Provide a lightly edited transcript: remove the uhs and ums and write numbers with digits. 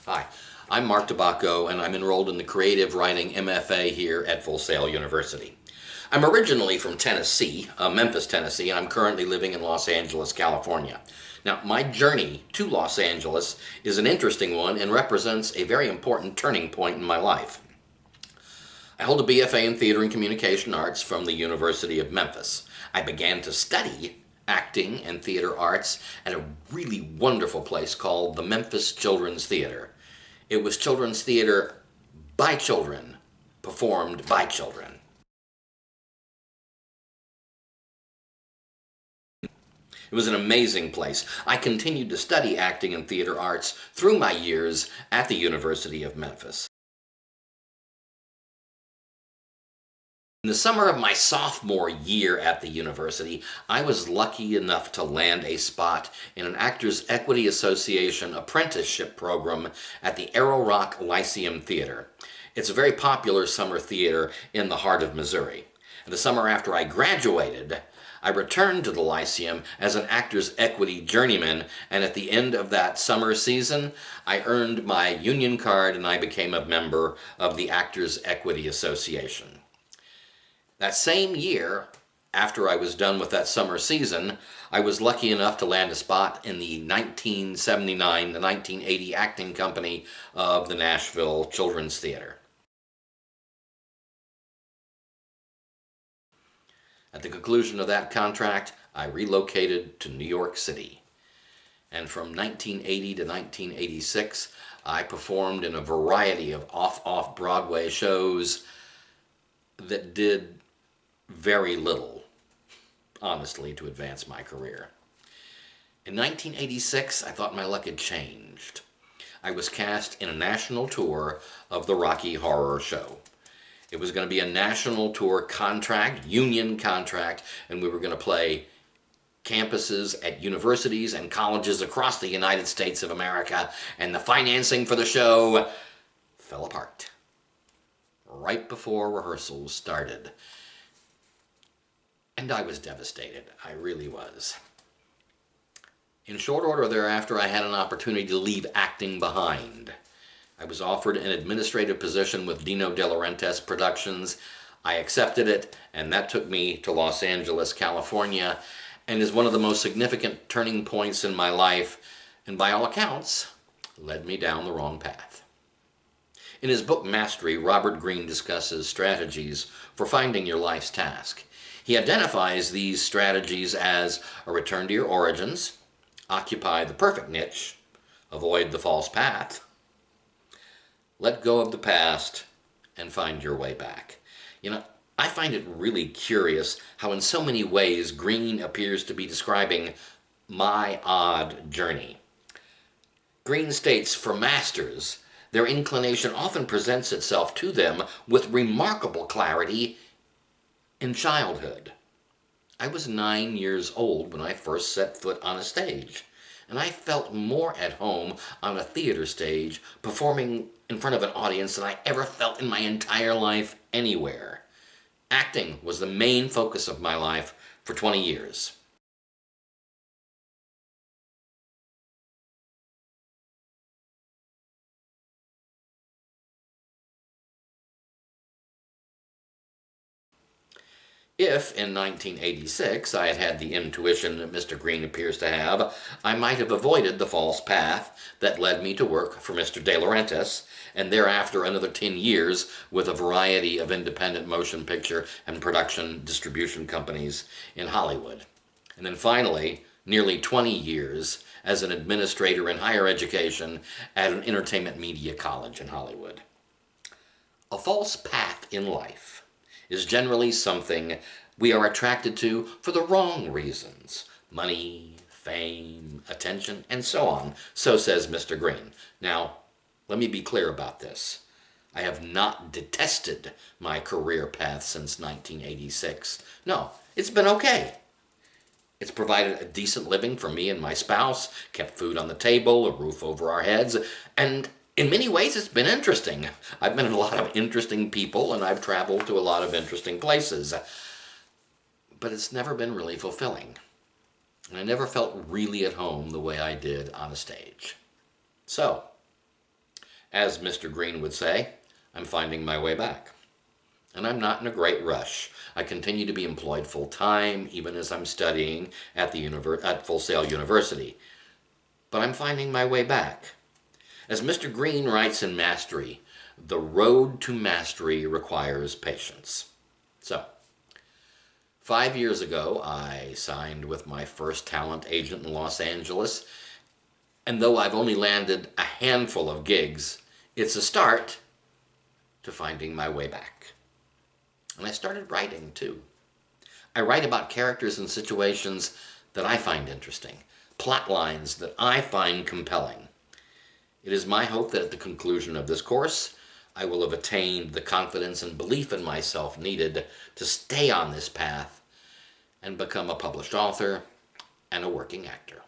Hi, I'm Mark DeBacco, and I'm enrolled in the Creative Writing MFA here at Full Sail University. I'm originally from Tennessee, Memphis, Tennessee, and I'm currently living in Los Angeles, California. Now, my journey to Los Angeles is an interesting one and represents a very important turning point in my life. I hold a BFA in Theater and Communication Arts from the University of Memphis. I began to study acting and theater arts at a really wonderful place called the Memphis Children's Theater. It was children's theater by children, performed by children. It was an amazing place. I continued to study acting and theater arts through my years at the University of Memphis. In the summer of my sophomore year at the university, I was lucky enough to land a spot in an Actors Equity Association apprenticeship program at the Arrow Rock Lyceum Theater. It's a very popular summer theater in the heart of Missouri. And the summer after I graduated, I returned to the Lyceum as an Actors Equity journeyman, and at the end of that summer season, I earned my union card and I became a member of the Actors Equity Association. That same year, after I was done with that summer season, I was lucky enough to land a spot in the 1979 to 1980 acting company of the Nashville Children's Theater. At the conclusion of that contract, I relocated to New York City. And from 1980 to 1986, I performed in a variety of off-Broadway shows that did very little, honestly, to advance my career. In 1986, I thought my luck had changed. I was cast in a national tour of the Rocky Horror Show. It was going to be a national tour contract, union contract, and we were going to play campuses at universities and colleges across the United States of America, and the financing for the show fell apart right before rehearsals started. And I was devastated. I really was. In short order thereafter, I had an opportunity to leave acting behind. I was offered an administrative position with Dino De Laurentiis Productions. I accepted it, and that took me to Los Angeles, California, and is one of the most significant turning points in my life, and by all accounts, led me down the wrong path. In his book Mastery, Robert Greene discusses strategies for finding your life's task. He identifies these strategies as a return to your origins, occupy the perfect niche, avoid the false path, let go of the past, and find your way back. I find it really curious how in so many ways Greene appears to be describing my odd journey. Greene states, for masters, their inclination often presents itself to them with remarkable clarity in childhood. I was 9 years old when I first set foot on a stage, and I felt more at home on a theater stage performing in front of an audience than I ever felt in my entire life anywhere. Acting was the main focus of my life for 20 years. If, in 1986, I had had the intuition that Mr. Greene appears to have, I might have avoided the false path that led me to work for Mr. De Laurentiis, and thereafter another 10 years with a variety of independent motion picture and production distribution companies in Hollywood. And then finally, nearly 20 years as an administrator in higher education at an entertainment media college in Hollywood. A false path in life is generally something we are attracted to for the wrong reasons. Money, fame, attention, and so on. So says Mr. Greene. Now, let me be clear about this. I have not detested my career path since 1986. No, it's been okay. It's provided a decent living for me and my spouse, kept food on the table, a roof over our heads, and in many ways, it's been interesting. I've met a lot of interesting people, and I've traveled to a lot of interesting places. But it's never been really fulfilling. And I never felt really at home the way I did on a stage. So, As Mr. Green would say, I'm finding my way back. And I'm not in a great rush. I continue to be employed full-time, even as I'm studying at Full Sail University. But I'm finding my way back. As Mr. Green writes in Mastery, the road to mastery requires patience. So, 5 years ago, I signed with my first talent agent in Los Angeles, and though I've only landed a handful of gigs, it's a start to finding my way back. And I started writing, too. I write about characters and situations that I find interesting, plot lines that I find compelling. It is my hope that at the conclusion of this course, I will have attained the confidence and belief in myself needed to stay on this path and become a published author and a working actor.